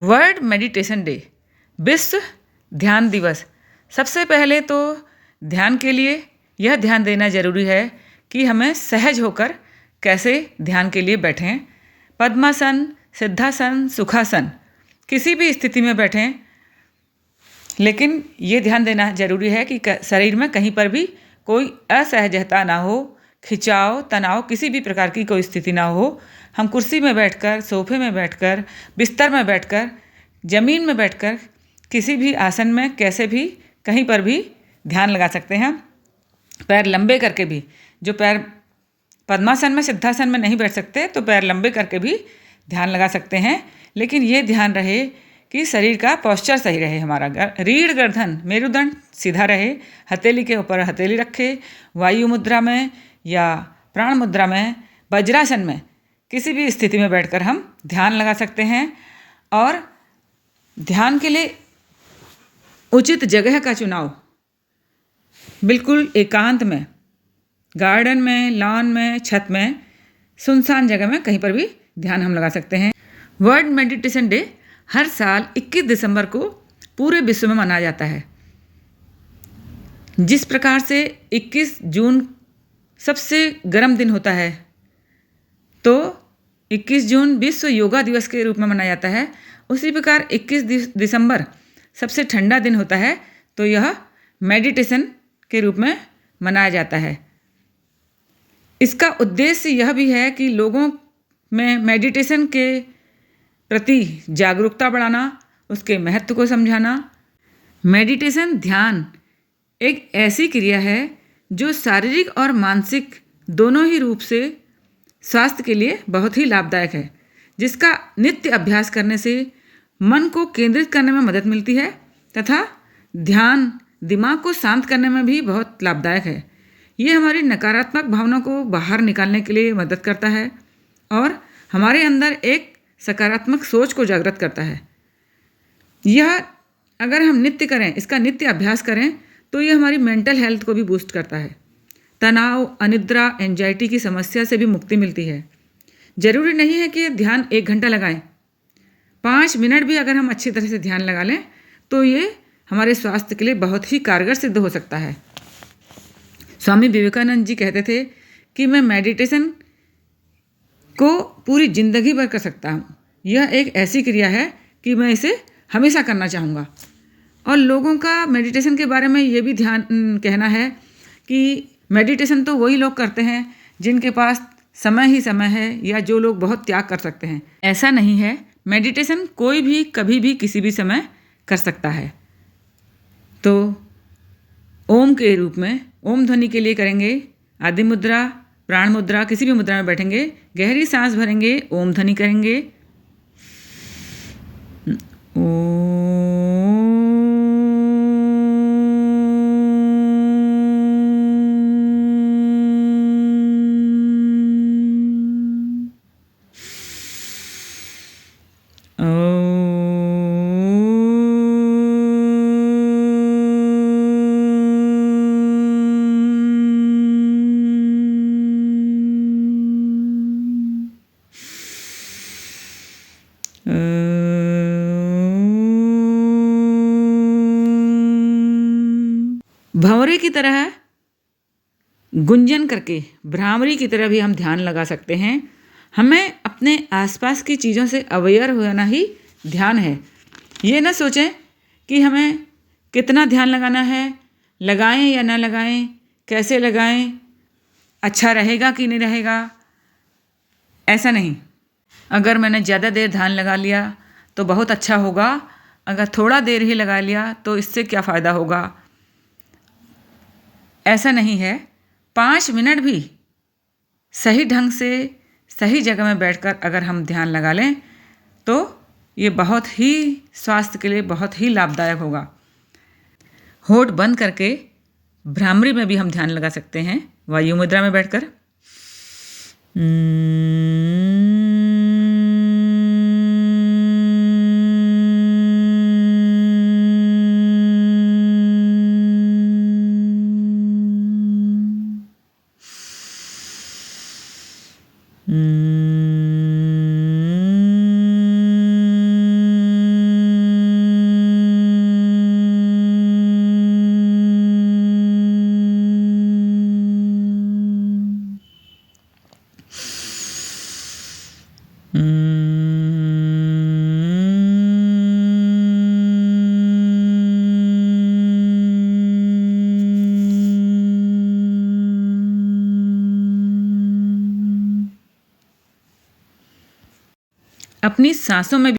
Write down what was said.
World meditation day, विश्व ध्यान दिवस। सबसे पहले तो ध्यान के लिए यह ध्यान देना ज़रूरी है कि हमें सहज होकर कैसे ध्यान के लिए बैठें। पद्मासन, सिद्धासन, सुखासन, किसी भी स्थिति में बैठें, लेकिन ये ध्यान देना ज़रूरी है कि शरीर में कहीं पर भी कोई असहजता ना हो, खिंचाव, तनाव, किसी भी प्रकार की कोई स्थिति ना हो। हम कुर्सी में बैठकर, सोफे में बैठकर, बिस्तर में बैठकर, ज़मीन में बैठकर, किसी भी आसन में कैसे भी कहीं पर भी ध्यान लगा सकते हैं। पैर लंबे करके भी, जो पैर पद्मासन में, सिद्धासन में नहीं बैठ सकते, तो पैर लंबे करके भी ध्यान लगा सकते हैं। लेकिन ये ध्यान रहे कि शरीर का पोस्चर सही रहे, हमारा रीढ़, गर्दन, मेरुदंड सीधा रहे। हथेली के ऊपर हथेली रखे, वायु मुद्रा में या प्राण मुद्रा में, वज्रासन में, किसी भी स्थिति में बैठकर हम ध्यान लगा सकते हैं। और ध्यान के लिए उचित जगह का चुनाव, बिल्कुल एकांत में, गार्डन में, लॉन में, छत में, सुनसान जगह में कहीं पर भी ध्यान हम लगा सकते हैं। वर्ल्ड मेडिटेशन डे हर साल 21 दिसंबर को पूरे विश्व में मनाया जाता है। जिस प्रकार से 21 जून सबसे गर्म दिन होता है, तो 21 जून विश्व योगा दिवस के रूप में मनाया जाता है। उसी प्रकार 21 दिसंबर सबसे ठंडा दिन होता है, तो यह मेडिटेशन के रूप में मनाया जाता है। इसका उद्देश्य यह भी है कि लोगों में मेडिटेशन के प्रति जागरूकता बढ़ाना, उसके महत्व को समझाना। मेडिटेशन ध्यान एक ऐसी क्रिया है जो शारीरिक और मानसिक दोनों ही रूप से स्वास्थ्य के लिए बहुत ही लाभदायक है, जिसका नित्य अभ्यास करने से मन को केंद्रित करने में मदद मिलती है तथा ध्यान दिमाग को शांत करने में भी बहुत लाभदायक है। ये हमारी नकारात्मक भावनाओं को बाहर निकालने के लिए मदद करता है और हमारे अंदर एक सकारात्मक सोच को जागृत करता है। यह अगर हम नित्य करें, इसका नित्य अभ्यास करें, तो ये हमारी मेंटल हेल्थ को भी बूस्ट करता है। तनाव, अनिद्रा, एंजाइटी की समस्या से भी मुक्ति मिलती है। ज़रूरी नहीं है कि ध्यान 1 घंटा लगाएं। 5 मिनट भी अगर हम अच्छी तरह से ध्यान लगा लें, तो ये हमारे स्वास्थ्य के लिए बहुत ही कारगर सिद्ध हो सकता है। स्वामी विवेकानंद जी कहते थे कि मैं मेडिटेशन को पूरी ज़िंदगी भर कर सकता हूँ। यह एक ऐसी क्रिया है कि मैं इसे हमेशा करना चाहूँगा। और लोगों का मेडिटेशन के बारे में ये भी ध्यान कहना है कि मेडिटेशन तो वही लोग करते हैं जिनके पास समय ही समय है, या जो लोग बहुत त्याग कर सकते हैं। ऐसा नहीं है, मेडिटेशन कोई भी कभी भी किसी भी समय कर सकता है। तो ओम के रूप में, ओम ध्वनि के लिए करेंगे आदि मुद्रा, प्राण मुद्रा, किसी भी मुद्रा में बैठेंगे, गहरी सांस भरेंगे, ओम ध्वनि करेंगे। भंवरे की तरह गुंजन करके, भ्रामरी की तरह भी हम ध्यान लगा सकते हैं। हमें अपने आसपास की चीज़ों से अवेयर होना ही ध्यान है। ये ना सोचें कि हमें कितना ध्यान लगाना है, लगाएं या ना लगाएं, कैसे लगाएं, अच्छा रहेगा कि नहीं रहेगा, ऐसा नहीं। अगर मैंने ज़्यादा देर ध्यान लगा लिया तो बहुत अच्छा होगा, अगर थोड़ा देर ही लगा लिया तो इससे क्या फ़ायदा होगा, ऐसा नहीं है। 5 मिनट भी सही ढंग से सही जगह में बैठकर अगर हम ध्यान लगा लें, तो ये बहुत ही स्वास्थ्य के लिए बहुत ही लाभदायक होगा। होठ बंद करके भ्रामरी में भी हम ध्यान लगा सकते हैं, वायु मुद्रा में बैठकर। अपनी सांसों में